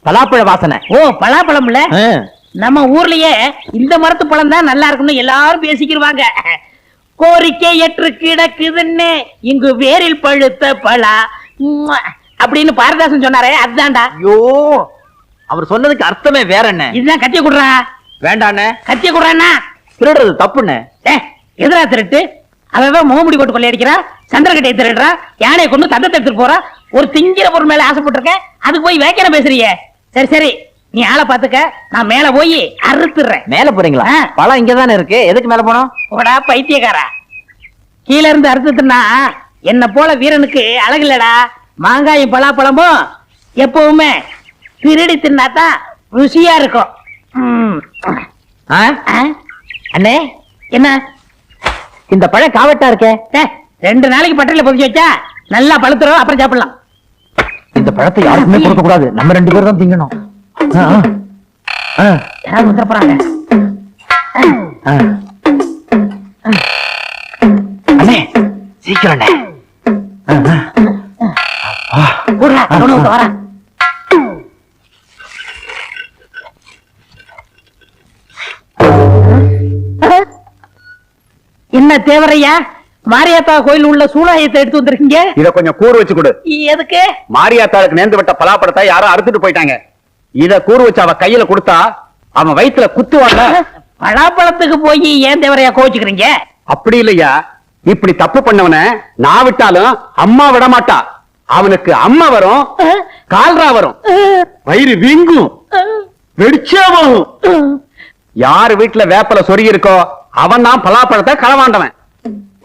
பலாப்பழ வாசனை. ஓ பலாப்பழம்ல நம்ம ஊர்லயே இந்த மரத்து பழம் தான் நல்லா இருக்கும்னு எல்லாரும் பேசிக்கிருவாங்க. கோரிக்கை ஏற்று கிடக்குதுன்னு இங்கு வேரில் பழுத்த பலா அப்படின்னு பாரதாசன் சொன்னாரே அதுதான்டா. ஐயோ அவர் சொன்னதுக்கு அர்த்தமே வேற என்ன. இதுதான் கத்திய குடுறா. வேண்டாண்ணே. கத்திய குடுறான்னா திருடுறது தப்புண்ணே. எதிரா திருட்டு அவன் முகமுடி போட்டு கொள்ளையடிக்கிறா, சந்திரகட்டையை திருடுறா, யானையை கொண்டு தந்தத்தை எடுத்துட்டு போறா. ஒரு திங்கிற பொருள் மேல ஆசைப்பட்டிருக்க, அதுக்கு போய் வேக்கிற பேசுறிய. சரி சரி நீ ஆளை பாத்துக்க, நான் மேல போய் அறுத்துறேன். மேல போறீங்களா? பழம் இங்கதானே இருக்கு, எதுக்கு மேல போனோம்? போடா பைத்தியக்காரா, கீழ இருந்து அறுத்துட்டுனா என்ன போல வீரனுக்கு அழகு இல்லடா. மாங்காயும் பலாப்பழமும் எப்பவுமே திருடி தின்னாதான் ருசியா இருக்கும். அண்ணே என்ன இந்த பழம் காவட்டா இருக்கே? 2 நாளைக்கு பட்டையில பொதிச்சு வச்சா நல்லா பழுத்துரும், அப்புறம் சாப்பிடலாம். இந்த பழத்தை யாருக்குமே கொடுக்க கூடாது, நம்ம 2 பேரும் தான் திங்கணும். யாரும் வந்துட போறாங்க. அண்ணே சீக்கிரம் அண்ணே. வரா என்ன தேவரையா, மாரியாத்தா கோயில் உள்ள சூளாயத்தை எடுத்து வந்திருக்கீங்க. இத கொஞ்சம் கூறு வச்சு கொடு. எதுக்கு? மாரியாத்தாளுக்கு நேர்ந்து விட்ட பலாப்பழத்தை யாரும் அறுத்துட்டு போயிட்டாங்க. இத கூறு வச்சு அவ கையில கொடுத்தா அவன் வயித்துல குத்துவாங்க. பலாப்பழத்துக்கு போய் ஏன் தேவரையா கோச்சுக்கிறீங்க? அப்படி இல்லையா, இப்படி தப்பு பண்ணவன நான் விட்டாலும் அம்மா விட மாட்டா. அவனுக்கு அம்மா வரும், கால்ரா வரும், வயிறு வீங்கும், வெடிச்சாவும். யாரு வீட்டுல வேப்பல சொருகி இருக்கோ அவன் தான் பலாப்பழத்தை களவாண்டவன்.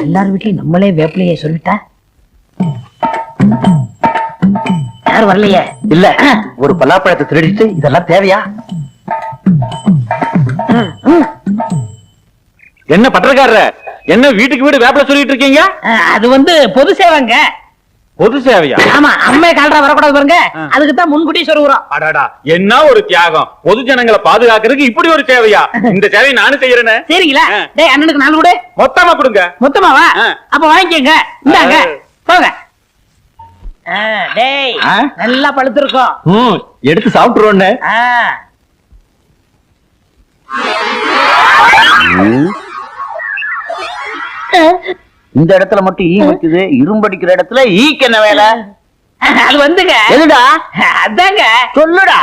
எல்லாரும் வீட்லயும் நம்மளே வேப்பிலையே சொல்லிட்டா யாரும் வரலையே. இல்ல ஒரு பலாப்பழத்தை திருடிட்டு இதெல்லாம் தேவையா? என்ன பட்டக்காரர, என்ன வீட்டுக்கு வீடு வேப்பல சொல்லிட்டு இருக்கீங்க? அது பொது சேவைங்க. பொது சேவையா? ஆமா, அம்மே கால்ரா வரக்கூடாது பாருங்க, அதுக்கு தான் முன்கூட்டி சொல்லுறோம். அடடா என்ன ஒரு தியாகம், பொது ஜனங்களை பாதுகாக்கிறதுக்கு இப்படி ஒரு சேவையா? இந்த சேவையை நானும் செய்யறேன். சரிங்களா? டேய் அண்ணனுக்கு 4 கொடு. மொத்தமா கொடுங்க. மொத்தமாவா? அப்ப வாங்கிக்கங்க, இந்தாங்க போங்க. டேய் நல்லா பழுத்திருக்கும், எடுத்து சாப்பிட்டுருவோன்னு. இந்த இடத்துல மட்டும் ஈ வைக்குது, இரும்படிக்கிற இடத்துல ஈக்கு என்ன வேலை? அது வந்துங்க. எதுடா? அதாங்க சொல்லுடா.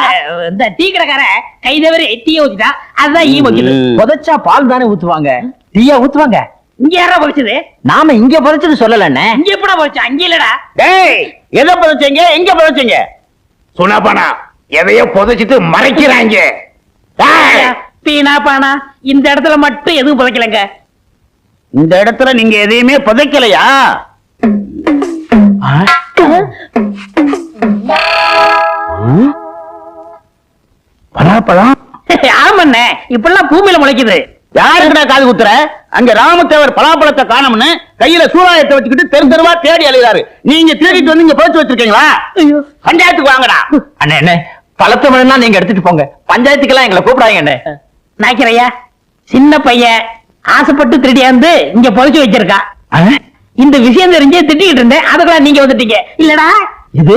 இந்த டீ கடைக்கார கை தவறி டீயை ஊத்திட்டா, அதுதான் ஈ வைக்குது. புதைச்சா பால் தானே ஊத்துவாங்க, டீயா ஊத்துவாங்க. இங்க யாரா புதைச்சது? நாம இங்க புதைச்சது சொல்லலண்ணே. இங்க எப்படா புதைச்சா? அங்க இல்லடா. டேய் எதை புதைச்சீங்க, எங்க புதைச்சீங்க? சுனாபானா எதையோ புதைச்சிட்டு மறைக்கிறாங்க. பீனா பானா இந்த இடத்துல மட்டும் எதுவும் புதைக்கலங்க. இந்த இடத்துல நீங்க எதையுமே புதைக்கலையா? பலாப்பழம்? ஆமண்ணே, இப்பெல்லாம் பூமியில முளைக்குது. யாருக்குடா காது குத்துற? அங்க ராமத்தேவர் பலாப்பழத்தை காணோம்னு கையில சூறாயத்தை வச்சுக்கிட்டு தெரு தெருவா தேடி அலைகிறாரு. நீங்க தேடிட்டு வந்து இங்க புதைச்சு வச்சிருக்கீங்களா? பஞ்சாயத்துக்கு வாங்கடா. அண்ணே என்ன பழத்தை வேணும்னா நீங்க எடுத்துட்டு போங்க, பஞ்சாயத்துக்கெல்லாம் எங்களை கூப்பிடாங்க. அண்ணே நாய்க்கிறையா, சின்ன பையன் ஆசைப்பட்டு திருடியாந்து இங்க புதைச்சு வச்சிருக்கா. இந்த விஷயம் தெரிஞ்சு திட்டிக்கிட்டு இருந்தேன், அதுக்கெல்லாம் நீங்க வந்துட்டீங்க இல்லடா. இது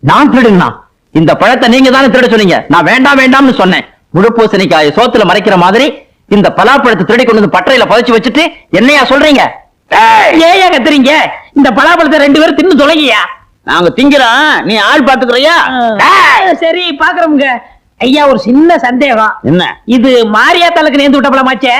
நான் திருடுனா? இந்த பழத்தை நீங்க தானே திருட சொன்னீங்க, நான் வேண்டாம் வேண்டாம்னு சொன்னேன். முழுப்பூசணிக்காய சோத்துல மறைக்கிற மாதிரி இந்த பலாப்பழத்தை திருடி கொண்டு வந்து பட்டையில புதைச்சு வச்சுட்டு என்னையா சொல்றீங்க? ஏயா கத்துறீங்க? இந்த பலாப்பழத்தை 2 பேரும் தின்னு தொலைங்கயா. நாங்க திங்கிறோம், நீ ஆள் பாத்துக்கிறியா? சரி பாக்குறோம்ங்க. ஐயா ஒரு சின்ன சந்தேகம். என்ன? இது மாரியாத்தாளுக்கு நேர்ந்து விட்ட பழமாச்சே,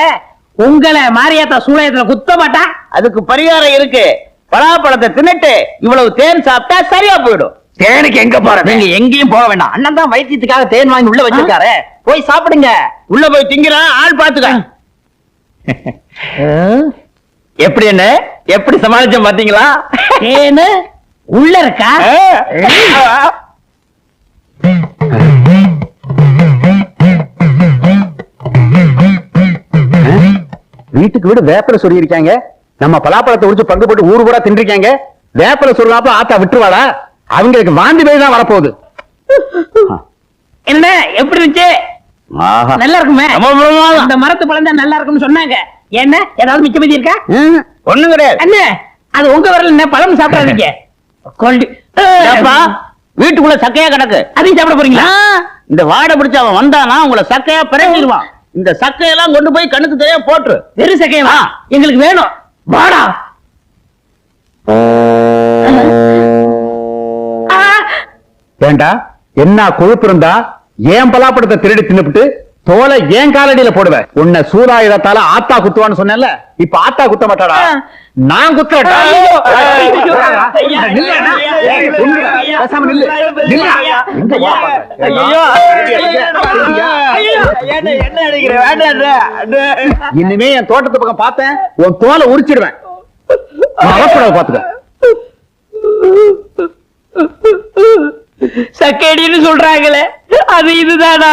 உங்களை மாரியாத்தா சூளையத்துல குத்த மாட்டா? அதுக்கு பரிகாரம் இருக்கு. பலாப்பழத்தை தின்னுட்டு இவ்வளவு தேன் சாப்பிட்டா சரியா போயிடும். தேனுக்கு எங்க போறது? நீங்க எங்கேயும் போக வேண்டாம், அண்ணன் தான் வைத்தியத்துக்காக தேன் வாங்கி உள்ள வச்சிருக்காரு, போய் சாப்பிடுங்க. உள்ள போய் திங்கிறான், ஆள் பாத்துக்க. எப்படி என்ன எப்படி சமாளிச்ச பாத்தீங்களா? தேனு உள்ள இருக்கா? வீட்டுக்கு வீடு வேப்பல சொல்லி இருக்காங்க. நம்ம பலாப்பழத்தை உரிச்சு பங்கு போட்டு ஊரு பூரா தின்றிருக்காங்க. வேப்பல சொல்லாப்ப ஆத்தா விட்டுருவாளா? அவங்களுக்கு வாந்தி பேய் தான் வரப்போகுது. என்ன எப்படி இருந்துச்சு? நல்லா இருக்குமே. இந்த மரத்து பழம் தான் நல்லா இருக்கும்னு சொன்னாங்க. என்ன ஏதாவது மிச்ச மீதி இருக்கா? ஒண்ணும் கிடையாது அண்ணே, அது உங்க வரல, என்ன பழம் சாப்பிடாதீங்க. வீட்டுக்குள்ள சக்கையா கிடக்கு. அதையும் சாப்பிட போறீங்களா? இந்த வாடை பிடிச்ச அவன் வந்தானா உங்களை சக்கையா பிரட்டிடுவான். இந்த சக்கையெல்லாம் கொண்டு போய் கண்ணுக்கு தெரியாம போட்டுரு. வெறும் சக்கையவா? எங்களுக்கு வேணும். வாடா. ஏண்டா என்ன கொழுப்பு இருந்தா ஏன் பலாப்பழத்தை திருடி தின்னுபிட்டு தோலை ஏன் காலடியில போடுவேன். உன்னை சூதாயுதத்தால ஆத்தா குத்துவான்னு சொன்னேன்ல, இப்ப ஆத்தா குத்த மாட்டாடா, நான் குத்துறேன்டா. இனிமே என் தோட்டத்து பக்கம் பார்த்தேன் உன் தோலை உரிச்சிடுவேன். பாத்துக்க. சக்கேடின்னு சொல்றாங்களே, அது இதுதானா?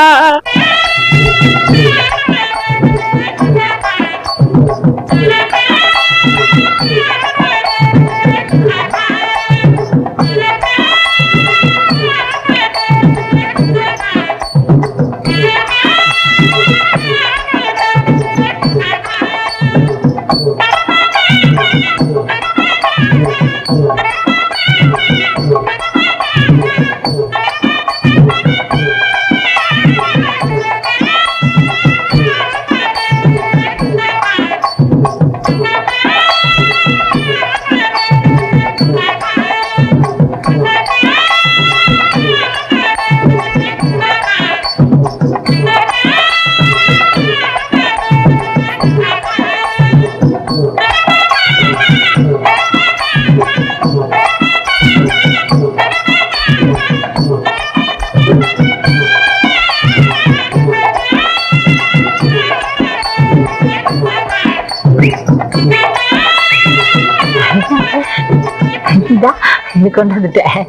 கொண்டு வந்துட்டேன்.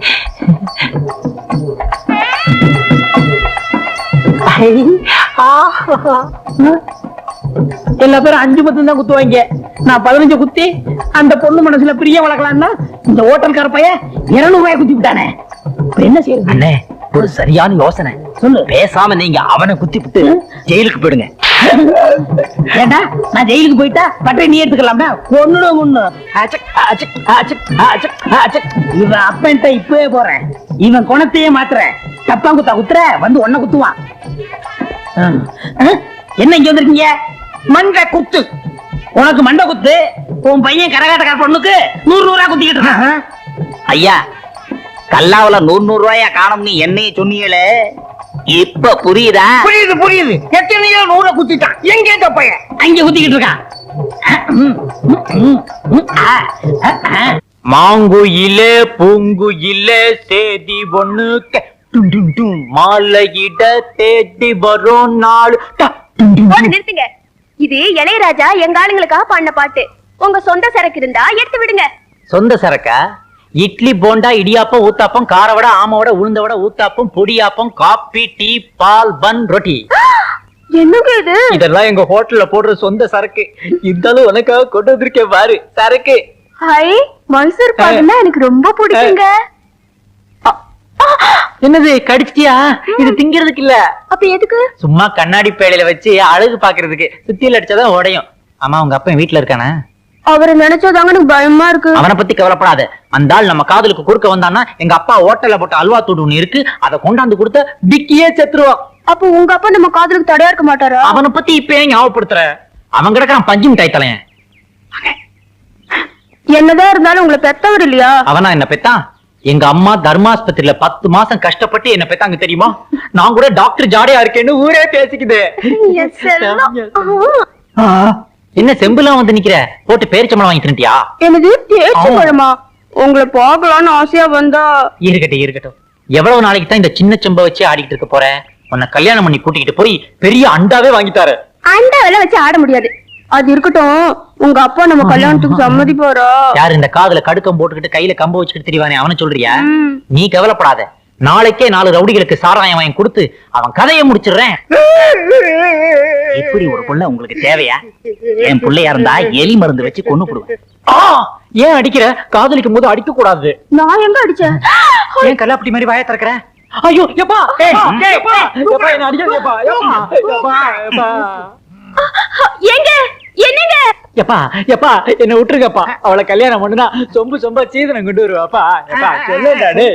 எல்லா பேரும் 5 10 தான் குத்துவாங்க. நான் 15 குத்தி அந்த பொண்ணு மனசுல பிரிய வளர்க்கலாம்னா இந்த ஹோட்டல்கார பையன் 200 ரூபாய் குத்தி விட்டானே. என்ன செய்யறது? அண்ணே, ஒரு சரியான யோசனை சொல்லு. பேசாம நீங்க அவனை குத்தி விட்டு ஜெயிலுக்கு போயிடுங்க. ஏண்டா நான் ஜெயிலுக்கு போயிட்டா பட்டை நீ எடுத்துக்கலாம்டா. ஒண்ணுடும் ஒண்ணு. இவன் அப்பன்ட்ட இப்பவே போறேன். இவன் குணத்தையே மாத்துறேன். தப்பா குத்தா குத்துற வந்து ஒன்ன குத்துவான். என்ன இங்க வந்திருக்கீங்க? மண்டை குத்து. உனக்கு மண்டை குத்து. உன் பையன் கரகாட்டக்கார பொண்ணுக்கு 100 ரூபாய் குத்திக்கிட்டு இருக்கான். ஐயா, கல்லாவுல 100 ரூபாயா காணும்னு என்னைய சொன்னீங்களே, இப்ப புரியுதா? புரியுது புரியுது. எத்தனையோ 100 குத்திட்டான். எங்க இந்த பையன்? அங்க குத்திக்கிட்டு இருக்கான். மாங்குயிலே பூங்குயிலே சேதி ஒண்ணு மாலையிட தேடி வரும் நாள். நிறுத்துங்க. இது இளையராஜா எங்க ஆளுங்களுக்காக பாடின பாட்டு. உங்க சொந்த சரக்கு இருந்தா எடுத்து விடுங்க. சொந்த சரக்கா? இட்லி போண்டா இடியாப்பம் ஊத்தாப்பம் காரவடை ஆமவடை உளுந்தவடை ஊத்தாப்பம் பொடியாப்பம் காபி டீ பால் பன் ரொட்டி. என்னங்க இது? இதெல்லாம் எங்க ஹோட்டல்ல போடுற சொந்த சரக்கு. இருந்தாலும் உனக்காக கொண்டு வந்திருக்கேன் பாரு சரக்கு. ஹை, மைசூர் பாக்குன்னா எனக்கு ரொம்ப பிடிக்குங்க. என்னது கடிச்சிட்டியா? இது திங்கிறதுக்கு இல்ல. அப்ப எதுக்கு? சும்மா கண்ணாடி பேழையில வச்சு அழகு பாக்குறதுக்கு. சுத்தியில அடிச்சாதான் உடையும். ஆமா, உங்க அப்பா வீட்டுல இருக்கானே? அவரை நினைச்சாதாங்க எனக்கு பயமா இருக்கு. அவனை பத்தி கவலைப்படாத. அந்த ஆள் நம்ம காதலுக்கு குறுக்க வந்தான்னா எங்க அப்பா ஹோட்டல்ல போட்ட அல்வா தூடு ஒண்ணு இருக்கு, அதை கொண்டாந்து கொடுத்த டிக்கியே செத்துருவான். அப்ப உங்க அப்பா நம்ம காதலுக்கு தடையா இருக்க மாட்டாரா? அவனை பத்தி இப்ப ஏன் ஞாபகப்படுத்துற? அவன் கிடக்கான் பஞ்சு மிட்டாய் தலையன். என்னதான் இருந்தாலும் உங்களை பெத்தவர் இல்லையா? அவனா என்ன பெத்தான்? எங்க அம்மா தர்மாஸ்பத்திரியில 10 மாசம் கஷ்டப்பட்டு என்ன பெத்தாங்க தெரியுமா? நான் கூட டாக்டர் ஜாடையா இருக்கேன்னு ஊரே பேசிக்குது. என்ன செம்புலாம் வந்து நிக்கிற? போட்டு பேரிச்சம்பளம் வாங்கி தின்ட்டியா? என்னது பேரிச்சம்பழமா? உங்களை பார்க்கலாம்னு ஆசையா வந்தா. இருக்கட்டும் இருக்கட்டும். எவ்வளவு நாளைக்கு தான் இந்த சின்ன செம்ப வச்சு ஆடிக்கிட்டு இருக்க போற? உன்னை கல்யாணம் பண்ணி கூட்டிக்கிட்டு போய் பெரிய அண்டாவே வாங்கிட்டாரு. அண்டாவெல்லாம் வச்சு ஆட முடியாது. அது இருக்கட்டும், உங்க அப்பா நம்ம கல்யாணத்துக்கு சம்மதிப்பாரா? யாரு இந்த காதுல கடுக்கம் போட்டுக்கிட்டு கையில கம்ப வச்சுக்கிட்டு தெரியவானே, அவனை சொல்றியா? நீ கவலைப்படாத. நாளைக்கே 4 ரவுடிகளுக்கு சாராயம் வாங்கி கொடுத்து அவன் கதையை முடிச்சிடுறேன். இப்படி ஒரு புள்ள உங்களுக்கு தேவையா? என் பிள்ளையா இருந்தா எலி மருந்து வச்சு கொன்னு போடுவேன். ஏன் அடிக்கிற? காதலிக்கும் போது அடிக்க கூடாது. நான் எங்க அடிச்சேன்? ஏன் கல்லாப்பட்டி மாதிரி வாய திறக்கிற? ஐயோ எப்பா என்ன அடிக்க? எங்க என்னங்க எப்பா எப்பா என்ன விட்டுருங்கப்பா, அவளை கல்யாணம் பண்ணுனா சொம்பு சொம்பா சீதனம் கொண்டு வருவாப்பா. எப்பா சொல்லுடாடே.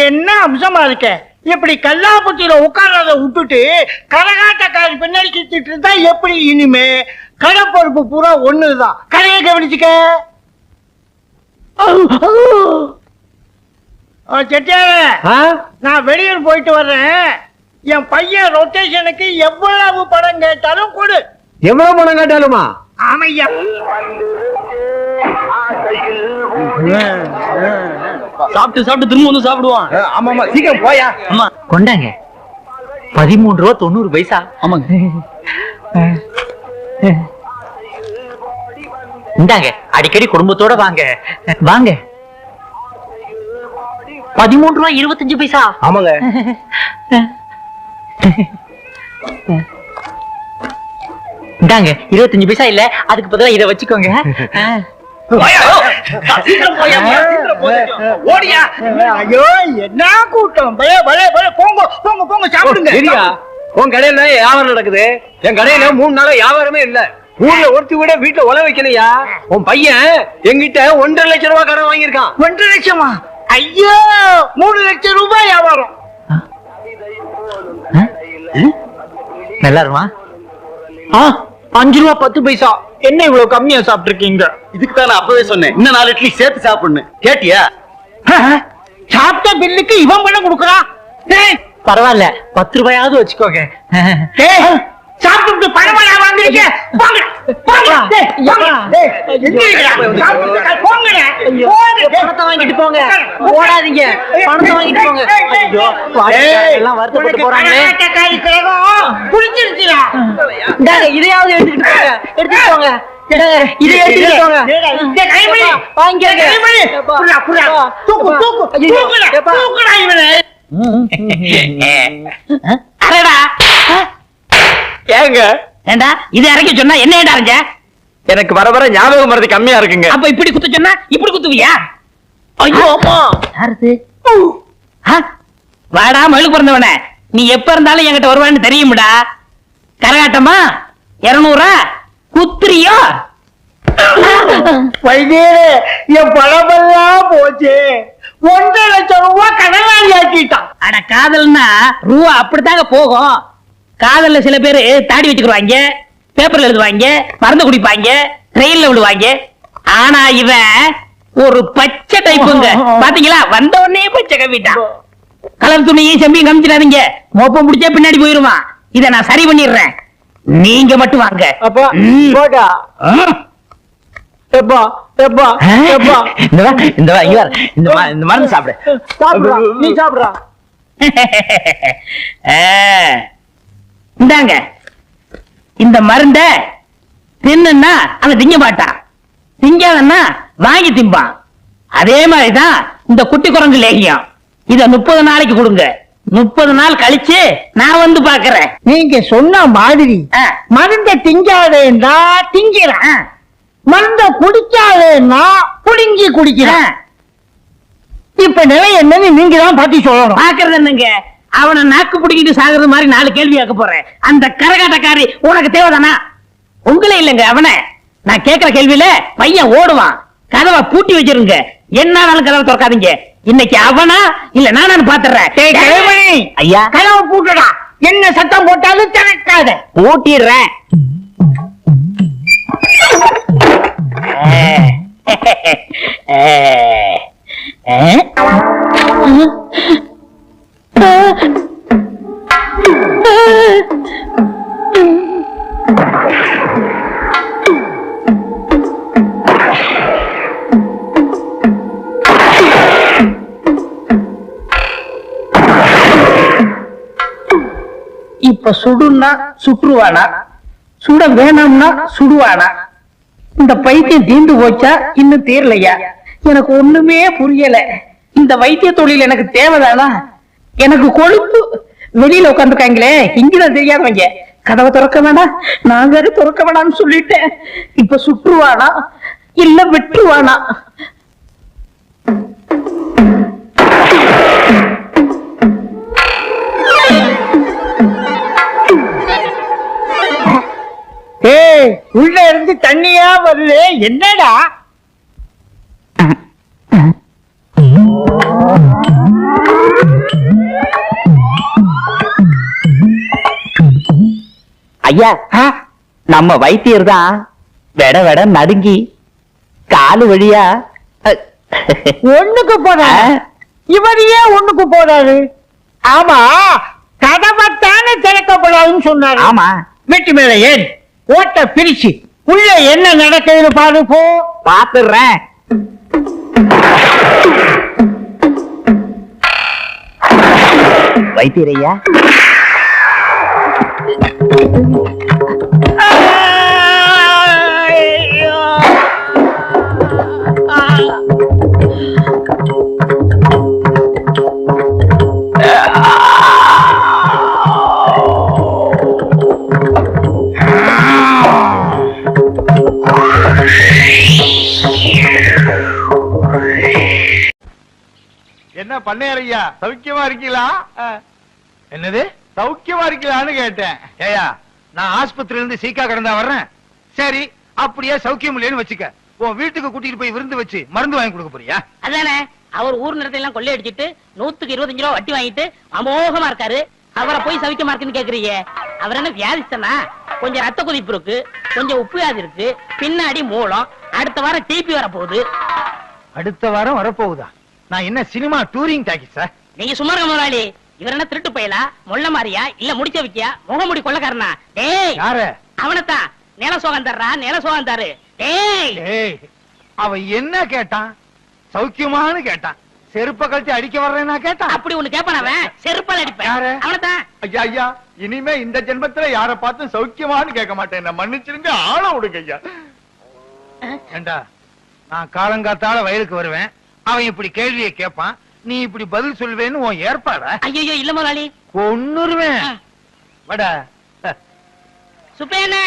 என்ன அம்சமா இருக்க, இப்படி கல்லாப்பட்டியில உட்கார்றத விட்டுட்டு கரகாட்டக்காரி பின்னாடி சுத்திட்டு இருந்தா எப்படி? இனிமே கடை பொறுப்பு பூரா ஒண்ணுதான், கடையை கவனிச்சுக்க. செட்டியார, நான் வெளியூர் போயிட்டு வர்றேன். என் பையன் ரொட்டேஷனுக்கு எவ்வளவு பணம் கேட்டாலும் கொடு. எவ்வளவு பணம் கேட்டாலுமா? ஆமையா. சாப்பிட்டு சாப்பிட்டு திரும்ப வந்து சாப்பிடுவான். ஆமா ஆமா, சீக்கிரம் போயா. ஆமா கொண்டாங்க 13 ரூபா 90 பைசா. ஆமாங்க. இந்தாங்க, அடிக்கடி குடும்பத்தோட வாங்க வாங்க. 13 ரூபா 25 பைசா. ஆமாங்க. இந்தாங்க 25 பைசா இல்ல, அதுக்கு பதிலா இதை வச்சுக்கோங்க. ஓடியா. ஐயோ என்ன கூட்டம். போங்க போங்க போங்க, சாப்பிடுங்க. சரியா, உன் கடையில வியாபாரம் நடக்குது, என் கடையில 3 நாளா வியாபாரமே இல்ல. ஊர்ல ஒருத்தி கூட வீட்டுல உழ வைக்கலையா? உன் பையன் என்கிட்ட 1.5 லட்சம் ரூபாய் கடன் வாங்கியிருக்கான். 1.5 லட்சமா? ஐயோ, 3 லட்சம் ரூபாய் வியாபாரம். நல்லா இருமா? 5 ரூபா 10 பைசா. என்ன இவ்வளவு கம்மியா சாப்பிட்டு இருக்கீங்க? இதுக்கு தான் நான் அப்பவே சொன்னேன், இன்னும் 4 இட்லி சேர்த்து சாப்பிடணும். கேட்டியா? சாப்பிட்ட பில்லுக்கு இவன் பணம் கொடுக்குறான். பரவாயில்ல, 10 ரூபாயாவது வச்சுக்கோங்க. சாப்பிட்டு பணம் வாங்குறீங்க. பணத்தை வாங்கிட்டு போங்க, ஓடாதீங்க. பணத்தை வாங்கிட்டு போங்க. எல்லாம் வருத்தப்பட்டு போறாங்களே. இதையாவது எடுத்துக்கிட்டு போங்க, எடுத்துட்டு போங்க. இதை எடுத்துட்டு போங்க. ஏங்க ஏண்டா இதை இறக்கி சொன்னா என்ன அரைஞ்ச? எனக்கு வர வர ஞாபகம் மறதி கம்மியா இருக்குங்க. அப்ப இப்படி குத்த சொன்னா இப்படி குத்துவியா? ஐயோ அம்மா. யாருது? வாடா மழு பிறந்தவன, நீ எப்ப இருந்தாலும் என்கிட்ட வருவான்னு தெரியும்டா. கரகாட்டமா 200 குத்துறியோ? வைத்தியரே, என் பணமெல்லாம் போச்சு. 1.5 லட்சம் ரூபாய் கடனாளி ஆக்கிட்டான். அட காதல்னா ரூபா அப்படித்தாங்க போகும். காதல்ல சில பேரு தாடி வச்சுக்குவாங்க, பேப்பர்ல எழுதுவாங்க, மருந்து குடிப்பாங்க, ட்ரெயின்ல விடுவாங்க. ஆனா இவன் ஒரு பச்சை டைப்புங்க. பாத்தீங்களா, வந்த உடனே பச்சை கவிட்டான். கலர் துணியும் செம்பியும் கமிச்சிடாதீங்க, மோப்பம் முடிச்சா பின்னாடி போயிருவான். இத நான் சரி பண்ணிடுறேன், நீங்க மட்டும் வாங்க. அப்பா போடா. எப்பா எப்பா எப்பா இந்த மருந்து சாப்பிடு. சாப்பிடுறா, நீ சாப்பிடுறா. இந்தாங்க, இந்த மருந்த தின்னுன்னா அவன் திங்க மாட்டான், திங்காதன்னா வாங்கி திம்பான். அதே மாதிரிதான் இந்த குட்டி குரங்கு லேகியம். இத 30 நாளைக்கு கொடுங்க. 30 நாள் கழிச்சு நான் வந்து பாக்குறேன். நீங்க சொன்ன மாதிரி மருந்த திங்காதேன்னா திங்கிறேன், மருந்த குடிக்காதேன்னா புடுங்கி குடிக்கிறேன். இப்ப நிலை என்னன்னு நீங்க தான் பாத்தி சொல்லணும். பாக்குறது என்னங்க, அவனை நாக்கு பிடிக்கிட்டு சாகுறது மாதிரி 4 கேள்வி கேட்க போறேன். அந்த கரகாட்டக்காரி உனக்கு தேவைதானா? உங்களே இல்லைங்க அவனை. நான் கேட்கிற கேள்வியில பையன் ஓடுவான். கதவை பூட்டி வச்சிருங்க, என்னாலும் கதவை திறக்காதீங்க. இன்னைக்கு அவனா இல்ல நானு பாத்துறேன். ஐயா, கதவை பூட்டடா. என்ன சத்தம் போட்டாலும் திறக்காத. பூட்டிடுறேன். இப்ப சுடுன்னா சுற்றுவானா, சுட வேணாம்னா சுடுவானா? இந்த பைத்தியம் தீர்ந்து போச்சா இன்னும் தீரலையா? எனக்கு ஒண்ணுமே புரியல. இந்த வைத்திய தொழில் எனக்கு தேவைதானா? எனக்கு கொழுப்பு. வெளியில உட்காந்துருக்காங்களே, இங்கதான் தெரியாதவங்க. கதவை திறக்க வேணாம், நான் வேற திறக்க வேணாம்னு சொல்லிட்டேன். இப்ப சுற்றுவானா? இல்ல விட்டுருவானா? உள்ள இருந்து தண்ணியா வருது, என்னடா? ஐயா, நம்ம வைத்தியர் தான் வெட வெட நடுங்கி காலு வழியா ஒண்ணுக்கு போறா. இவர் ஏன் ஒண்ணுக்கு போறாரு? ஆமா, கதவத்தானே திறக்கப்படாதுன்னு சொன்னாரு. ஆமா, வீட்டு மேல ஏன் ஓட்ட பிரிச்சு உள்ள என்ன நடக்குதுன்னு பாரு போ. பாத்துறேன். வைத்தியரையா, என்ன பண்ணையா சௌக்கியமா இருக்கீங்களா? என்னது சௌக்கியமா இருக்கீங்களான்னு கேட்டேன். ஏயா, நான் ஆஸ்பத்திரியில இருந்து சீக்கா கடந்தா வர்றேன். சரி, அப்படியே சௌக்கியம் இல்லைன்னு வச்சுக்க, உன் வீட்டுக்கு கூட்டிட்டு போய் விருந்து வச்சு மருந்து வாங்கி கொடுக்க போறியா? அதானே, அவர் ஊர் நிலத்தை எல்லாம் கொள்ளையடிச்சிட்டு 125 ரூபா வட்டி வாங்கிட்டு அமோகமா இருக்காரு. அவரை போய் சவிக்கமா இருக்குன்னு கேக்குறீங்க. அவர் என்ன வியாதிஸ்தனா? கொஞ்சம் ரத்த கொதிப்பு இருக்கு, கொஞ்சம் உப்பு வியாதி இருக்கு, பின்னாடி மூலம். அடுத்த வாரம் டிபி வர போகுது. அடுத்த வாரம் வரப்போகுதா? நான் என்ன சினிமா டூரிங் டாக்கிஸா? நீங்க சும்மா இருக்க முதலாளி. இவர் என்ன திருட்டு பயலா, மொள்ள மாறியா, இல்ல முடிச்ச வைக்கியா, முகமுடி கொள்ளக்காரனா? டேய், யாரு? அவனத்தான். நில சோகம் தர்றா, நில சோகம் தரு. டேய், ஏய், அவன் என்ன கேட்டான்? சௌக்கியமான்னு கேட்டான். செருப்ப கழிச்சு அடிக்க வர்றேன்னா கேட்டான். அப்படி ஒண்ணு கேப்பான் அவன். செருப்பால் அடிப்பேன். யாரு? அவனத்தான். ஐயா ஐயா, இனிமே இந்த ஜென்மத்துல யார பார்த்து சௌக்கியமான்னு கேட்க மாட்டேன். என்ன மன்னிச்சிருங்க, ஆள விடுங்க ஐயா. ஏண்டா, நான் காலங்காத்தால வயலுக்கு வருவேன், அவன் இப்படி கேள்வியை கேட்பான், நீ இப்படி பதில் சொல்வேன்னு உன் ஏற்பாடா? ஐயோ இல்ல முதலாளி, கொன்னுருவேன். வடா. சுப்பையண்ணே,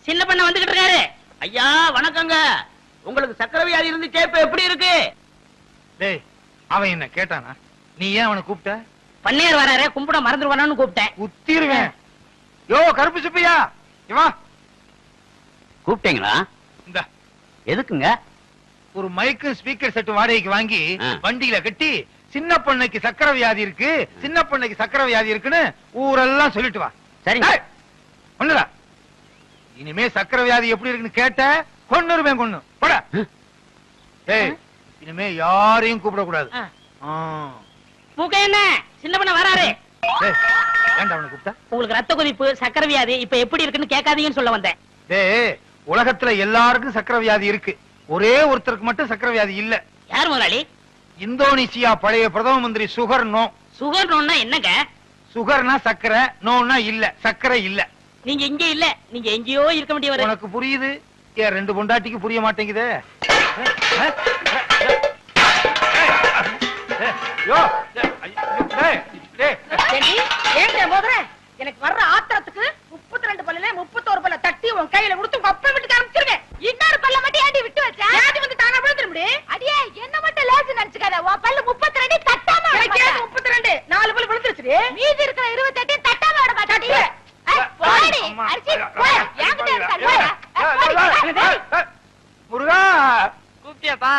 சின்ன பண்ண வந்துகிட்டு இருக்காரு. ஐயா வணக்கங்க. உங்களுக்கு சக்கரை வியாதி இருந்து கேப்ப எப்படி இருக்கு? டேய், அவன் என்ன கேட்டானா? நீ ஏன் அவனை கூப்பிட்ட? பன்னீர் வராரு, கும்பிட மறந்துடுவானு கூப்பிட்டேன். குத்திருவேன். யோ கருப்பு சுப்பையா, இவா கூப்பிட்டீங்களா? இந்த எதுக்குங்க? ஒரு மைக்கு ஸ்பீக்கர் செட் வாடகைக்கு வாங்கி ஆ. வண்டியில கட்டி, சின்ன பொண்ணுக்கு சக்கரை வியாதி இருக்கு, சின்ன பொண்ணுக்கு சக்கரை வியாதி இருக்குன்னு ஊரெல்லாம் சொல்லிட்டு வா. சரிங்க. டேய், ஒண்ணுடா. இனிமே சக்கரை வியாதி எப்படி இருக்குன்னு கேட்ட கொன்னுருவேன், கொன்னு போடா. ஏய், இனிமே யாரையும் கூப்பிடக்கூடாது. மூக்கையண்ணே, சின்ன பண்ண வராரு. ஏய், ஏன்டா அவனை கூப்பிட்டா? உங்களுக்கு ரத்த கொதிப்பு, சக்கரை வியாதி இப்ப எப்படி இருக்குன்னு கேட்காதீங்கன்னு சொல்ல வந்தேன். டேய், உலகத்துல எல்லாருக்கும் சக்கரை வியாதி இருக்கு, ஒரே ஒருத்தருக்கு மட்டும் சக்கரை வியாதி இல்ல. யார் முதலாளி? இந்தோனேசியா பழைய பிரதம மந்திரி சுகர் நோ. சுகர் நோன்னா என்னங்க? சுகர்னா சக்கரை, நோன்னா இல்ல, சக்கரை இல்ல. நீங்க இங்க இல்ல, நீங்க எங்கேயோ இருக்க வேண்டியவர். உனக்கு புரியுது, ஏன் ரெண்டு பொண்டாட்டிக்கு புரிய மாட்டேங்குதே? எனக்கு வர்ற ஆத்திரத்துக்கு 32 பல்லுல 31 பல்ல தட்டி உன் கையில கொடுத்து உங்க அப்பா வீட்டுக்கு அனுப்பிச்சிருவேன். இன்னொரு பல்ல மட்டும் ஏண்டி விட்டு வச்சா? ஏண்டி வந்து தானா விழுந்துற முடியும்? அடியே, என்ன மட்டும் லேசு நினைச்சுக்காத. உன் பல்லு 32 தட்டாம எனக்கு 32 4 பல்லு விழுந்துருச்சு. மீதி இருக்கிற 28 தட்டாம விட மாட்டாடி. போடி அரிசி போ. என்கிட்ட இருக்க முருகா, கூப்பிட்டியாப்பா?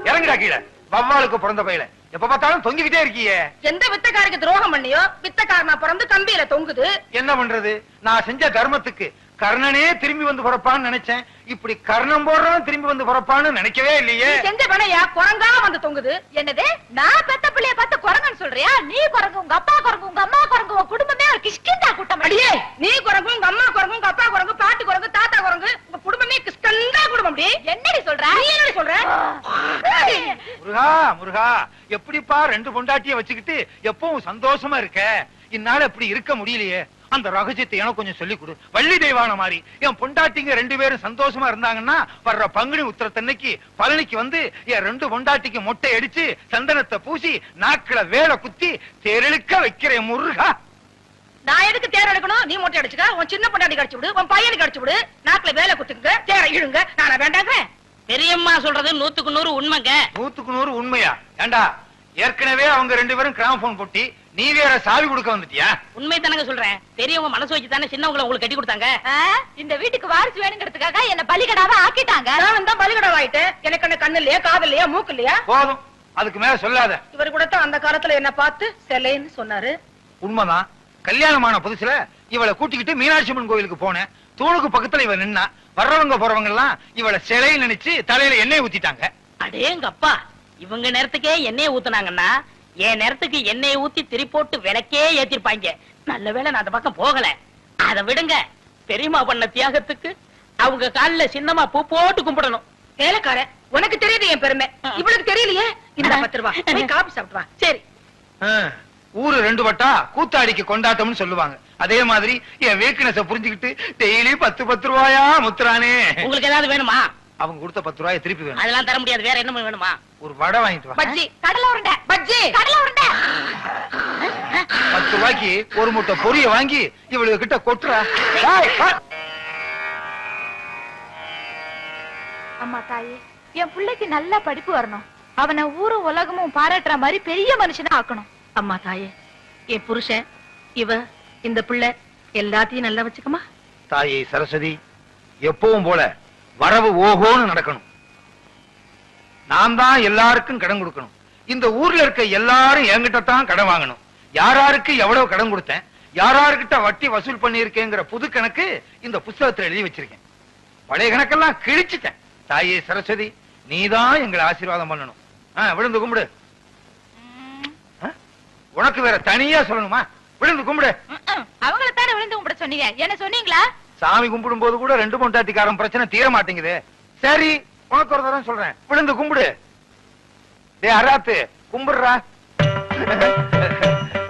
இறங்குடா கீழே. வவ்வாலுக்கு பிறந்த பையல எப்ப பார்த்தாலும் தொங்கிக்கிட்டே இருக்கியே. எந்த வித்தக்காரருக்கு துரோகம் பண்ணியோ வித்தக்காரனா பிறந்து கம்பியில தொங்குது. என்ன பண்றது? நான் செஞ்ச தர்மத்துக்கு கர்ணனே திரும்பி வந்து பிறப்பான்னு நினைச்சேன். இப்படி கர்ணம் போடுறவன் திரும்பி வந்து பிறப்பான்னு நினைக்கவே இல்லையே. செஞ்ச பணையா குரங்கா வந்து தொங்குது. என்னது, நான் பெத்த பிள்ளைய பார்த்து குரங்குன்னு சொல்றியா? நீ குரங்கு, உங்க அப்பா குரங்கு, உங்க அம்மா குரங்கு, உங்க குடும்பமே ஒரு கிஷ்கிந்தா கூட்டம். அடியே, நீ குரங்கு, உங்க அம்மா குரங்கு, உங்க அப்பா குரங்கு, பாட்டி குரங்கு, தாத்தா குரங்கு, உங்க குடும்பமே கிஷ்கந்தா குடும்பம். அப்படி என்னடி சொல்ற? நீ என்னடி சொல்ற? முருகா, முருகா, எப்படிப்பா ரெண்டு பொண்டாட்டிய வச்சுக்கிட்டு எப்பவும் சந்தோஷமா இருக்க? இந்நாள் இப்படி இருக்க முடியலையே. அந்த ரகசியத்தை எனக்கு கொஞ்சம் சொல்லிக் கொடு. வள்ளி தெய்வான மாதிரி என் பொண்டாட்டிங்க ரெண்டு பேரும் சந்தோஷமா இருந்தாங்கன்னா வர்ற பங்குனி உத்திரத்தன்னைக்கு பழனிக்கு வந்து என் ரெண்டு பொண்டாட்டிக்கு மொட்டை அடிச்சு சந்தனத்தை பூசி நாக்குல வேலை குத்தி தெருளுக்க வைக்கிறேன் முருகா. நான் எதுக்கு தேர் எடுக்கணும்? நீ மொட்டை அடிச்சுக்க, உன் சின்ன பொண்டாட்டி கடிச்சு விடு, உன் பையனுக்கு கடிச்சு விடு, நாக்குல வேலை குத்துங்க, தேரை இழுங்க. நானா வேண்டாங்க? பெரியம்மா சொல்றது 100க்கு 100 உண்மைங்க. 100க்கு 100 உண்மையா? ஏண்டா ஏற்கனவே அவங்க 2 பேரும் கிராமபோன் போட்டி, நீ வேற சாவி கொடுக்க வந்துட்டியா? உண்மை தானங்க சொல்றேன். பெரியவங்க மனசு வச்சு தானே சின்னவங்களை உங்களுக்கு கட்டி கொடுத்தாங்க. இந்த வீட்டுக்கு வாரிசு வேணுங்கிறதுக்காக என்ன பலிகடாவா ஆக்கிட்டாங்க. நான் தான் பலிகடாவா ஆயிட்டேன். எனக்கு என்ன கண்ணு இல்லையா, காது இல்லையா, மூக்கு இல்லையா? போதும், அதுக்கு மேல சொல்லாத. இவர் கூட தான் அந்த காலத்துல என்ன பார்த்து செல்லைன்னு சொன்னாரு. உண்மைதான். கல்யாணமான புதுசுல இவளை கூட்டிக்கிட்டு மீனாட்சி அம்மன் கோயிலுக்கு போனேன். தூணுக்கு பக்கத்துல இவ நின்னா, வர்றவங்க போறவங்க எல்லாம் இவளை சிலை நினைச்சு தலையில எண்ணெய் ஊத்திட்டாங்க. அடேங்கப்பா, இவங்க நேரத்துக்கே எண்ணெயை ஊத்துனாங்கன்னா என் நேரத்துக்கு எண்ணெயை ஊத்தி திரி போட்டு விளக்கே ஏத்திருப்பாங்க. நல்ல வேளை நான் அந்த பக்கம் போகல. அதை விடுங்க, பெரியம்மா பண்ண தியாகத்துக்கு அவங்க காலில சின்னமா பூ போட்டு கும்பிடணும். வேலைக்கார, உனக்கு தெரியுது என் பெருமை, இவளுக்கு தெரியலையே. இந்த 10 ரூபாய் போய் காபி சாப்பிட்டு வா. சரி. ஊரு 2 வட்டா கூத்தாடிக்கு கொண்டாட்டம்னு சொல்லுவாங்க. அதே மாதிரி என் வீக்னஸ புரிஞ்சுக்கிட்டு டெய்லி 10 ரூபாயா முத்துறானே. உங்களுக்கு ஏதாவது வேணுமா? அவங்க கொடுத்த 10 ரூபாயை திருப்பி வேணும். அதெல்லாம் தர முடியாது. வேற என்ன வேணுமா? ஒரு வடை வாங்கிட்டு வா. பஜ்ஜி, கடலை உருண்டை, பஜ்ஜி, கடலை உருண்டை. 10 ரூபாய்க்கு ஒரு முட்டை பொரிய வாங்கி இவளுக்கு கிட்ட கொட்டுறா. அம்மா தாயே, என் பிள்ளைக்கு நல்ல படிப்பு வரணும். அவனை ஊரும் உலகமும் பாராட்டுற மாதிரி பெரிய மனுஷனா ஆக்கணும். அம்மா தாயே, என் புருஷன், இவ, இந்த பிள்ளை எல்லாத்தையும் நல்லா வச்சுக்கமா. தாயே சரஸ்வதி, எப்பவும் போல வரவு ஓஹோன்னு நடக்கணும். நான் தான் எல்லாருக்கும் கடன் கொடுக்கணும். இந்த ஊர்ல இருக்க எல்லாரும் என்கிட்ட தான் கடன் வாங்கணும். யாராருக்கு எவ்வளவு கடன் கொடுத்தேன், யாராருக்கிட்ட வட்டி வசூல் பண்ணியிருக்கேங்கிற புது கணக்கு இந்த புஸ்தகத்துல எழுதி வச்சிருக்கேன். பழைய கணக்கெல்லாம் கிழிச்சிட்டேன். தாயே சரஸ்வதி, நீதான் எங்களை ஆசீர்வாதம் பண்ணணும். விழுந்து கும்பிடு. உனக்கு வேற தனியா சொல்லணுமா? விழுந்து கும்பிடு. அவங்கள தானே விழுந்து கும்பிட சொன்னீங்க, என்ன சொன்னீங்களா? சாமி கும்பிடும் போது கூட 2 பொண்டாட்டிக்காரன் பிரச்சனை தீர மாட்டேங்குது. சரி, உனக்கு ஒரு தரம் சொல்றேன், விழுந்து கும்பிடு. டே அராத்து, கும்பிடுறா.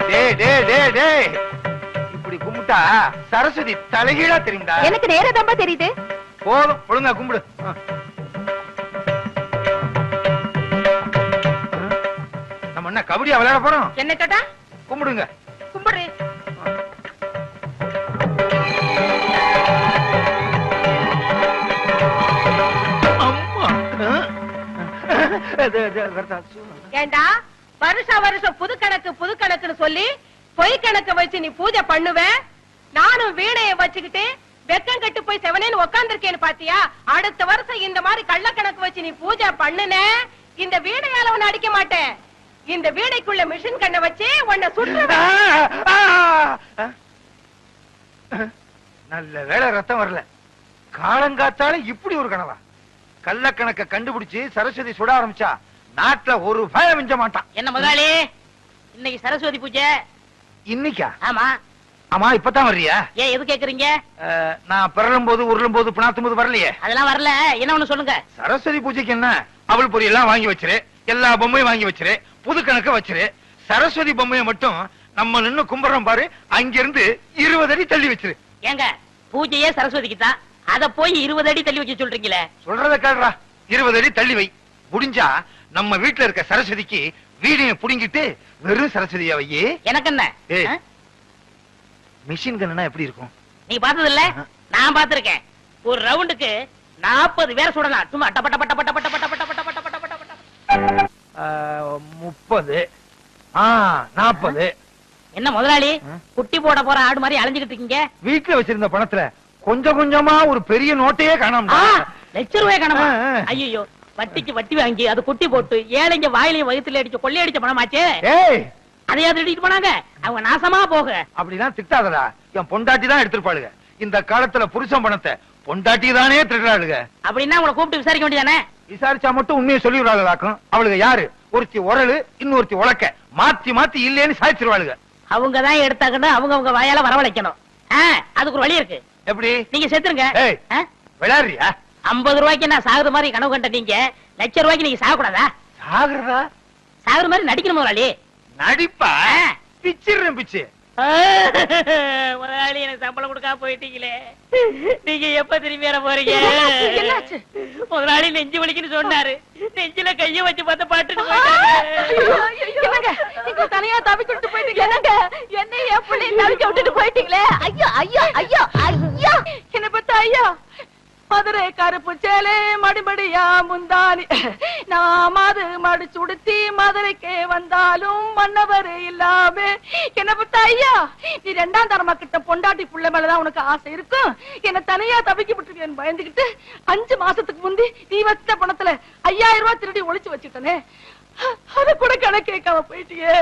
டே டே டே டே, இப்படி கும்பிட்டா சரஸ்வதி தலைகீழா தெரியும்டா. எனக்கு நேரதாம்பா தெரியுது. போதும், ஒழுங்கா கும்பிடு. நம்ம என்ன கபடியா விளையாட போறோம்? என்ன கேட்டா? கும்பிடுங்க. கும்பிடு. ஏண்டா வருஷம் புது கணக்குன்னு சொல்லி பொய் கணக்கு வச்சு நீ பூஜை பண்ணுவ. நானும் வீணைய வச்சுக்கிட்டு வெக்கம் கட்டு போய் செவனேன்னு உட்கார்ந்திருக்கேன்னு பாத்தியா? அடுத்த வருஷம் இந்த மாதிரி கள்ள கணக்கு வச்சு நீ பூஜை பண்ணுன, இந்த வீணையால உன்னை அடிக்க மாட்டேன். இந்த வீணைக்குள்ள மிஷின் கண்ணை வச்சு உன்னை சுற்றுவேன். நல்ல வேளை ரத்தம் வரல. காலங்காத்தால இப்படி ஒரு கனவா? கள்ள கணக்க கண்டுபிடிச்சு சரஸ்வதி சுட ஆரம்பிச்சா நாட்டுல ஒரு பயம் மிஞ்ச மாட்டான். என்ன முதலாளி, இன்னைக்கு சரஸ்வதி பூஜை? இன்னைக்கா? ஆமா. ஆமா, இப்பதான் வர்றியா? ஏன் எது கேக்குறீங்க? நான் பிறலும் போது உருளும் போது பிணாத்தும் போது வரலையே. அதெல்லாம் வரல. என்ன ஒண்ணு சொல்லுங்க. சரஸ்வதி பூஜைக்கு என்ன, அவள் பொரி எல்லாம் வாங்கி வச்சிரு, எல்லா பொம்மையும் வாங்கி வச்சிரு, புது கணக்க வச்சிரு. சரஸ்வதி பொம்மையை மட்டும் நம்ம நின்னு கும்பிடுறோம் பாரு, அங்கிருந்து 20 அடி தள்ளி வச்சிரு. ஏங்க, பூஜையே சரஸ்வதிக்கு தான், அத போய் 20 அடி தள்ளி வச்சு சொல்றீங்களே. சொல்றத கேடுறா. 20 அடி தள்ளி வை. முடிஞ்சா நம்ம வீட்டுல இருக்க சரஸ்வதிக்கு வீடிய புடிங்கிட்டு வெறும் சரஸ்வதியா வையே. எனக்கு என்ன? மிஷின் கன்னா எப்படி இருக்கும்? நீ பார்த்தது இல்ல? நான் பார்த்திருக்கேன். ஒரு ரவுண்டுக்கு 40 பேர் சுடலாம். சும்மா டப்ப டப்ப டப்ப டப்ப டப்ப டப்ப டப்ப டப்ப டப்ப டப்ப டப்ப. 30 40. என்ன முதலாளி, குட்டி போட போற ஆடு மாதிரி அலைஞ்சுகிட்டு இருக்கீங்க? வீட்டுல வச்சிருந்த பணத்துல கொஞ்சம் கொஞ்சமா ஒரு பெரிய நோட்டையே காணாம. ₹1,00,000 காணாம? ஐயோ, வட்டிக்கு வட்டி வாங்கி அது குட்டி போட்டு ஏழைங்க வாயிலையும் வயித்துல அடிச்சு கொள்ளையடிச்ச பணமாச்சே. அதையாவது எடுத்துட்டு போனாங்க. அவங்க நாசமா போக. அப்படிதான் திட்டாதடா. என் பொண்டாட்டி தான் எடுத்துருப்பாளுங்க. இந்த காலத்துல புருஷன் பணத்தை பொண்டாட்டி தானே திருடாளுங்க. அப்படின்னா உங்களை கூப்பிட்டு விசாரிக்க வேண்டியதானே? விசாரிச்சா மட்டும் உண்மையை சொல்லி விடாளுக்கும். அவளுக்கு யாரு? ஒருத்தி உரலு, இன்னொருத்தி உலக்க, மாத்தி மாத்தி இல்லேன்னு சாய்ச்சிருவாளுங்க. அவங்கதான் எடுத்தாங்கன்னு அவங்க வாயால வரவழைக்கணும். அதுக்கு ஒரு வழி இருக்கு. எப்படி? நீங்க செத்துருங்க. விளையாடுறியா? 50 ரூபாய்க்கு நான் சாகுற மாதிரி கனவு கண்ட நீங்க ₹1,00,000 நீங்க சாகக்கூடாதா? சாகுறதா? சாகுற மாதிரி நடிக்கணும் முதலாளி. நடிப்பா? பிச்சிடுறேன் பிச்சு. முதலாளி, எனக்கு சம்பளம் கொடுக்காம போயிட்டீங்களே. நீங்க எப்ப திரும்பி வர போறீங்க? முதலாளி நெஞ்சு வலிக்குன்னு சொன்னாரு. நெஞ்சில கைய வச்சு பார்த்து பாட்டுட்டு போயிட்டாரு. தனியா தவிக்கிட்டு போயிட்டீங்க. என்னைய பிள்ளை தவிக்க விட்டுட்டு போயிட்டீங்களே. ஐயோ ஐயோ ஐயோ ஐயோ. என்ன பார்த்தா ஐயா மதுரை கருப்பு சேலை மடிமடியா முந்தானி நான் மாது மடிச்சு உடுத்தி மதுரைக்கே வந்தாலும் மன்னவர் இல்லாம என்ன பார்த்தா ஐயா நீ 2ஆம் தரமா கிட்ட பொண்டாட்டி புள்ள மேலதான் உனக்கு ஆசை இருக்கும். என்ன தனியா தவிக்கி விட்டுருக்கேன்னு பயந்துகிட்டு 5 மாசத்துக்கு முந்தி நீ வச்ச பணத்துல 5000 ரூபாய் திருடி ஒளிச்சு வச்சுட்டனே. அது கூட கணக்கு கேட்காம போயிட்டியே.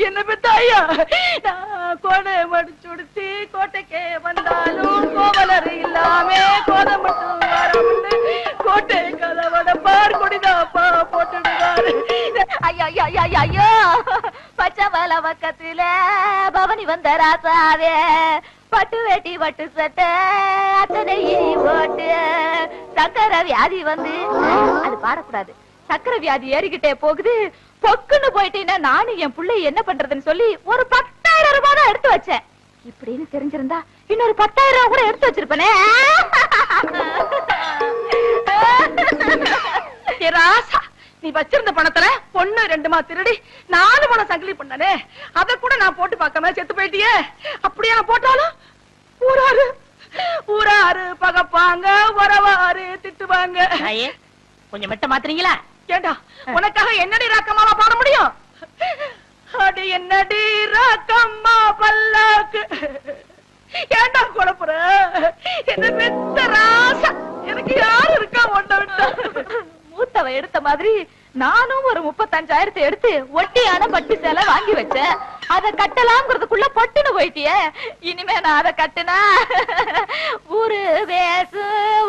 என்ன பெத்த ஐயா நான் கோடை மடிச்சு உடுத்தி கோட்டைக்கே வந்தாலும் கோவலர் இல்லாம கோதை மட்டும் வராமட்டு கோட்டை கதவட பார் கொடிதாப்பா போட்டுடுவாரு. ஐயோ ஐயோ ஐயோ ஐயோ பச்சை வல பக்கத்துல பவனி வந்த ராசாவே பட்டு வேட்டி பட்டு சட்டை அத்தனை ஓட்டு சக்கரை வியாதி வந்து அது பாடக்கூடாது. சக்கரை வியாதி ஏறிக்கிட்டே போகுது. பொக்குன்னு போயிட்டீங்கன்னா நானும் என் பிள்ளை என்ன பண்றதுன்னு சொல்லி ஒரு 10,000 ரூபாய் தான் எடுத்து வச்சேன். இப்படின்னு தெரிஞ்சிருந்தா இன்னொரு 10,000 ரூபாய் கூட எடுத்து வச்சிருப்பேனே. ராசா நீ வச்சிருந்த பணத்துல பொண்ணு 2 திருடி 4 பணம் சங்கிலி பண்ணனே. அத கூட நான் போட்டு பார்க்காம செத்து போயிட்டியே. அப்படியே நான் போட்டாலும் ஊராரு பகப்பாங்க உறவாரு திட்டுவாங்க. கொஞ்சம் மெட்ட மாத்துறீங்களா? ஏண்டா உனக்காக என்னடி ராக்கம்மாவா பாட முடியும்? அடி என்னடி ராக்கம்மா பல்லாக்கு ஏண்டா குழப்புற? என்ன பெத்த ராசா எனக்கு யாரு இருக்கா ஒண்ண விட்டா? மூத்தவ எடுத்த மாதிரி நானும் ஒரு 35,000 எடுத்து ஒட்டியான பட்டு சேலை வாங்கி வச்சேன். அத கட்டலாம்ங்கிறதுக்குள்ள பொட்டுன்னு போயிட்டியே. இனிமே நான் அத கட்டுனா ஊரு பேசு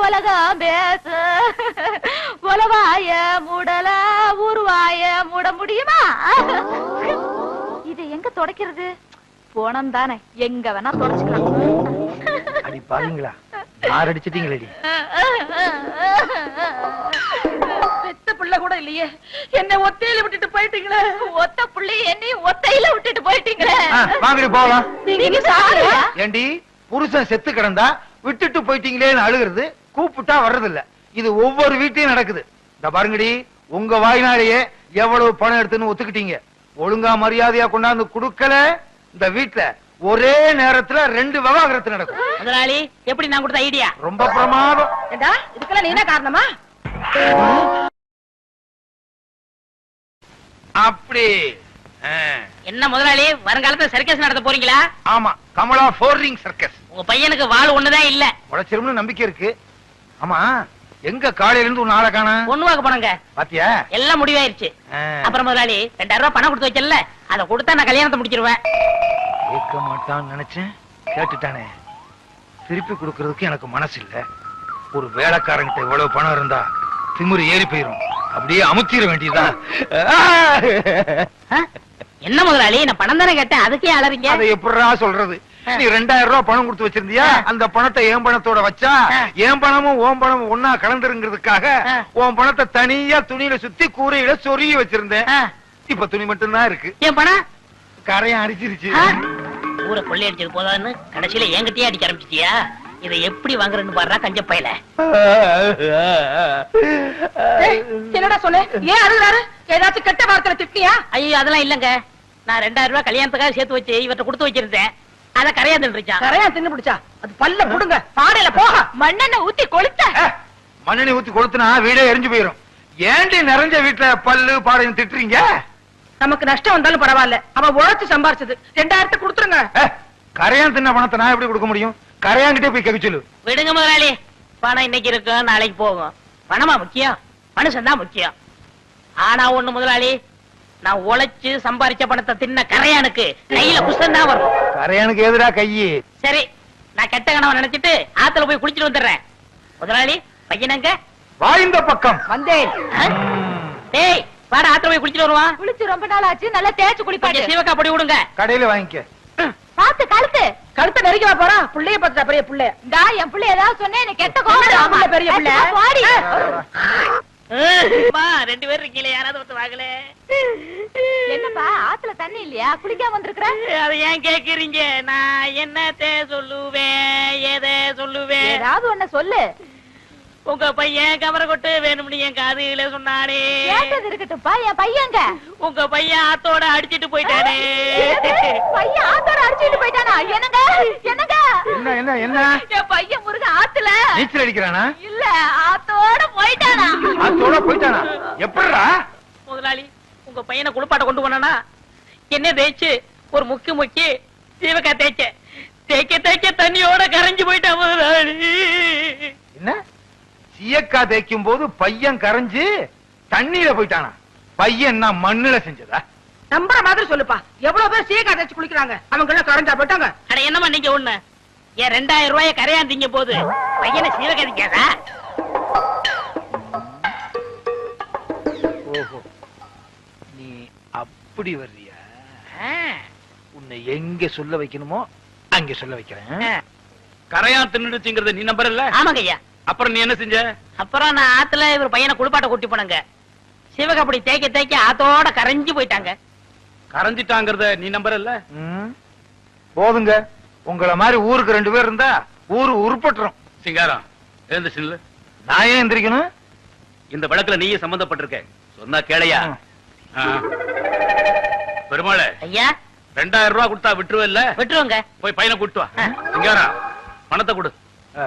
உலகம் பேசு. உலவாய மூடல ஊருவாய மூட முடியுமா? இது எங்க தொடக்கிறது? போனம் தானே எங்க வேணா தொடச்சுக்கலாம். அடி பாருங்களா யார் அடிச்சிட்டீங்களடி? பெத்த பிள்ளை கூட இல்லையே என்ன ஒத்தையில விட்டுட்டு போயிட்டீங்களே. ஒத்த பிள்ளை என்னையும் ஒத்தையில விட்டுட்டு போயிட்டீங்களே. வாங்கடி போலாம். நீங்க சாரியா? ஏண்டி புருஷன் செத்து கிடந்தா விட்டுட்டு போயிட்டீங்களேன்னு அழுகிறது கூப்பிட்டா வர்றதில்ல. இது ஒவ்வொரு வீட்லயும் நடக்குது. இந்த பாருங்கடி உங்க வாய்னாலேயே எவ்வளவு பணம் எடுத்துன்னு ஒத்துக்கிட்டீங்க. ஒழுங்கா மரியாதையா கொண்டாந்து குடுக்கல இந்த வீட்டுல ஒரே நேரத்துல 2 விவாகரத்து நடக்கும். முதலாளி எப்படி நான் கொடுத்த ஐடியா? ரொம்ப பிரமாதம். ஏண்டா இதுக்கெல்லாம் நீ என்ன காரணமா? அப்படி என்ன முதலாளி வருங்காலத்துல சர்க்கஸ் நடத்த போறீங்களா? ஆமா கமலா 4 ரிங் சர்க்கஸ். உங்க பையனுக்கு வாள் ஒண்ணுதான் இல்ல. உழைச்சிரும்னு நம்பிக்கை இருக்கு. ஆமா எங்க காலையில இருந்து ஒரு நாளை காணா? பொண்ணுவாக்க போனங்க பாத்தியா எல்லாம் முடிவாயிருச்சு. அப்புறம் முதலாளி 2000 ரூபாய் பணம் கொடுத்து வச்சல அதை கொடுத்தா நான் கல்யாணத்தை முடிச்சிருவேன். கேட்க மாட்டான்னு நினைச்சேன் கேட்டுட்டானே. திருப்பி கொடுக்கறதுக்கு எனக்கு மனசு இல்ல. ஒரு வேலைக்காரங்கிட்ட இவ்வளவு பணம் இருந்தா திமிரு ஏறி போயிரும். அப்படியே அமுத்திர வேண்டியதுதான். என்ன முதலாளி நான் பணம் தானே கேட்டேன் அதுக்கே அலறீங்க? அதை எப்படிடா சொல்றது? நீ 2000 ரூபாய் பணம் கொடுத்து வச்சிருந்தியா? அந்த பணத்தை என் பணத்தோட வச்சா என் பணமும் ஓம் பணமும் ஒன்னா கலந்துருங்கிறதுக்காக உன் பணத்தை தனியா துணியில சுத்தி கூரையில சொருகி வச்சிருந்தேன். இப்ப துணி மட்டும் தான் இருக்கு. என் பணம் கரையும் அடிச்சிருச்சு. ஊரை கொள்ளை அடிச்சது போதான்னு கடைசியில என்கிட்டயே அடிக்க ஆரம்பிச்சிட்டியா? இதை எப்படி வாங்குறேன்னு பாடுறா கஞ்ச பையல. என்னடா சொல்லு? ஏன் அழுகுறாரு? ஏதாச்சும் கெட்ட வார்த்தை திட்டியா? ஐயோ அதெல்லாம் இல்லங்க. நான் 2000 ரூபாய் கல்யாணத்துக்காக சேர்த்து வச்சு இவர்கிட்ட கொடுத்து வச்சிருந்தேன். அத கரையா தின்றுச்சான். கரையா தின்னு பிடிச்சா அது பல்ல புடுங்க. பாடையில போக மண்ணெண்ணெய் ஊத்தி கொளுத்த. மண்ணெண்ணெய் ஊத்தி கொளுத்துனா வீடே எரிஞ்சு போயிரும். ஏண்டி நிறைஞ்ச வீட்டுல பல்லு பாடையும் திட்டுறீங்க? நமக்கு நஷ்டம் வந்தாலும் பரவாயில்ல. அவன் உழைச்சு சம்பாரிச்சது 2000 கொடுத்துருங்க. கரையான் தின்ன பணத்தை நான் எப்படி கொடுக்க முடியும்? கரையாங்கிட்டே போய் கேட்க சொல்லு. விடுங்க முதலாளி. பணம் இன்னைக்கு இருக்கும் நாளைக்கு போகும். பணமா முக்கியம்? மனுஷன் தான் முக்கியம். ஆனா ஒண்ணு முதலாளி நான் உழைச்சு சம்பாரிச்ச பணத்தை தின்ன கரையானுக்கு கையில புஷ்டம் தான் வரும். கரையானுக்கு எதிரா கையி? சரி நான் கெட்ட கனவை நினைச்சிட்டு ஆத்துல போய் குளிச்சிட்டு வந்துடுறேன். முதலாளி பையனங்க வாய்ந்த பக்கம் வந்தேன். டேய் வாடா ஆத்துல போய் குளிச்சிட்டு வருவான். குளிச்சு ரொம்ப நாள் ஆச்சு. நல்லா தேய்ச்சு குளிப்பாட்டு. சிவக்கா பொடி விடுங்க. கடையில வாங்கிக்க. பாத்து கழுத்தை நெருங்கி போறா. புள்ளைய பார்த்தா பெரிய புள்ள. டா என் புள்ள ஏதாவது சொன்னே எனக்கு கெட்ட கோவம். பெரிய புள்ள பாடி. 2 பேர் இருக்கீங்களே யாராவது வந்து வாங்கல. என்னப்பா ஆத்துல தண்ணி இல்லையா? குளிக்காம வந்திருக்கிற? அதை ஏன் கேக்குறீங்க? நான் என்னத்தை சொல்லுவேன் எதை சொல்லுவேன்? ஏதாவது ஒண்ணு சொல்லு. உங்க பையன் கவர கொட்டு வேணும்னு என் காதுல சொன்னானே. கேட்டது இருக்கட்டும்ப்பா, என் பையங்க உங்க பையன் ஆத்தோட அடிச்சிட்டு போயிட்டானே. பையன் ஆத்தோட அடிச்சிட்டு போயிட்டானா? என்னங்க என்னங்க? என்ன என்ன என்ன? என் பையன் முருக ஆத்துல நீச்சல் அடிக்கிறானா? இல்ல, ஆத்தோட போயிட்டானா? அதோட போயிட்டானா? எப்படிடா? முதலாளி, உங்க பையனை குளிப்பாட்ட கொண்டு போனானா என்ன தேய்ச்சு ஒரு முக்கி சீவக்கா தேய்க்க தண்ணியோட கரைஞ்சு போயிட்டான் முதலாளி. என்ன? சீயக்கா தேய்க்கும் போது பையன் கரைஞ்சு தண்ணீர போயிட்டானா? பையன் என்ன மண்ணுல செஞ்சதா? நம்புற மாதிரி சொல்லுப்பா. எவ்வளவு பேர் சீக்கா தேய்ச்சு குளிக்கிறாங்க, அவங்க எல்லாம் கரைஞ்சா போயிட்டாங்க. அட என்னமா நீங்க ஒண்ணு என் 2000 ரூபாய கரையாந்தீங்க போது பையனை சீவக்கா திங்காதா? ஓஹோ, நீ அப்படி வர்றியா? உன்னை எங்க சொல்ல வைக்கணுமோ அங்க சொல்ல வைக்கிறேன். கரையா தின்னுடுச்சுங்கிறத நீ நம்பறல்ல? ஆமாங்க ஐயா. அப்புறம் நீ என்ன செஞ்ச? அப்புறம் நான் ஆத்துல இவர் பையனை குளிப்பாட்ட கூட்டி போனங்க. சிவக அப்படி தேய்க்க ஆத்தோட கரைஞ்சு போயிட்டாங்க. கரைஞ்சிட்டாங்கிறத நீ நம்பறல்ல? ம், போதுங்க. உங்கள மாதிரி ஊருக்கு 2 பேர் இருந்தா ஊரு உருப்பட்டுரும். சிங்காரம் எழுந்து சில்லு. நான் ஏன் எந்திரிக்கணும்? இந்த வழக்குல நீயே சம்பந்தப்பட்டிருக்க. சொன்னா கேளையா? பெருமாளே, ஐயா 2000 ரூபாய் கொடுத்தா விட்டுருவல்ல? விட்டுருவோங்க. போய் பையனை கூட்டு வா. சிங்காரம் பணத்தை கொடு.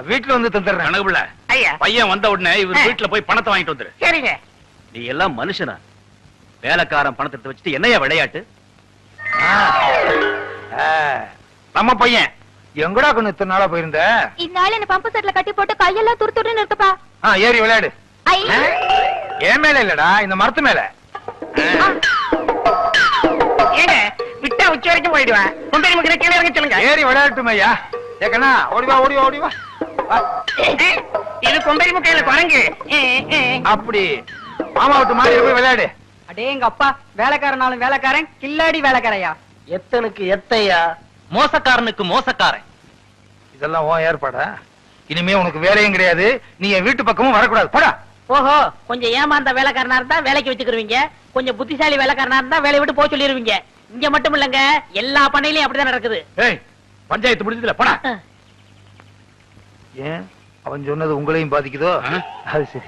வீட்டுல வந்து தந்துடுறேன். கணக்குல ஐயா பையன் வந்த உடனே இவர் வீட்டுல போய் பணத்தை வாங்கிட்டு வந்துரு. சரிங்க. நீ எல்லாம் மனுஷனா? வேலைக்காரன் பணத்தை எடுத்து வச்சுட்டு என்னையா விளையாட்டு? நம்ம பையன் எங்கடா கொண்டு இத்தனை நாளா போயிருந்த? இந்நாள் என்ன பம்பு செட்ல கட்டி போட்டு கையெல்லாம் துருத்துருன்னு இருக்குப்பா. ஏறி விளையாடு. ஐ என் மேல இல்லடா, இந்த மரத்து மேல. ஏங்க விட்டா உச்சி வரைக்கும் போயிடுவேன். கொண்டை முக்கிற கீழே இறங்க சொல்லுங்க. ஏறி விளையாட்டும் ஐயா. ஏக்கண்ணா ஓடிவா ஓடிவா ஓடிவா. இது கொண்டை முக்கையில குரங்கு. அப்படி மாமா விட்டு மாறி போய் விளையாடு. அடே எங்க அப்பா, வேலைக்காரனாலும் வேலைக்காரன், கில்லாடி வேலைக்காரையா. எத்தனுக்கு எத்தையா, மோசக்காரனுக்கு மோசக்காரன். இதெல்லாம் உன் ஏற்பாடா? இனிமே உனக்கு வேலையும் கிடையாது, நீ என் வீட்டு பக்கமும் வரக்கூடாது. போடா. ஓஹோ, கொஞ்சம் ஏமாந்த வேலைக்காரனா இருந்தா வேலைக்கு வச்சுக்கிருவீங்க, கொஞ்சம் புத்திசாலி வேலைக்காரனா இருந்தா வேலையை விட்டு போக சொல்லிருவீங்க. இங்க மட்டும் இல்லங்க, எல்லா பண்ணையிலயும் அப்படிதான் நடக்குது. ஏய், பஞ்சாயத்து முடிஞ்சதுல போடா. ஏன் அவன் சொன்னது உங்களையும் பாதிக்குதோ? அது சரி.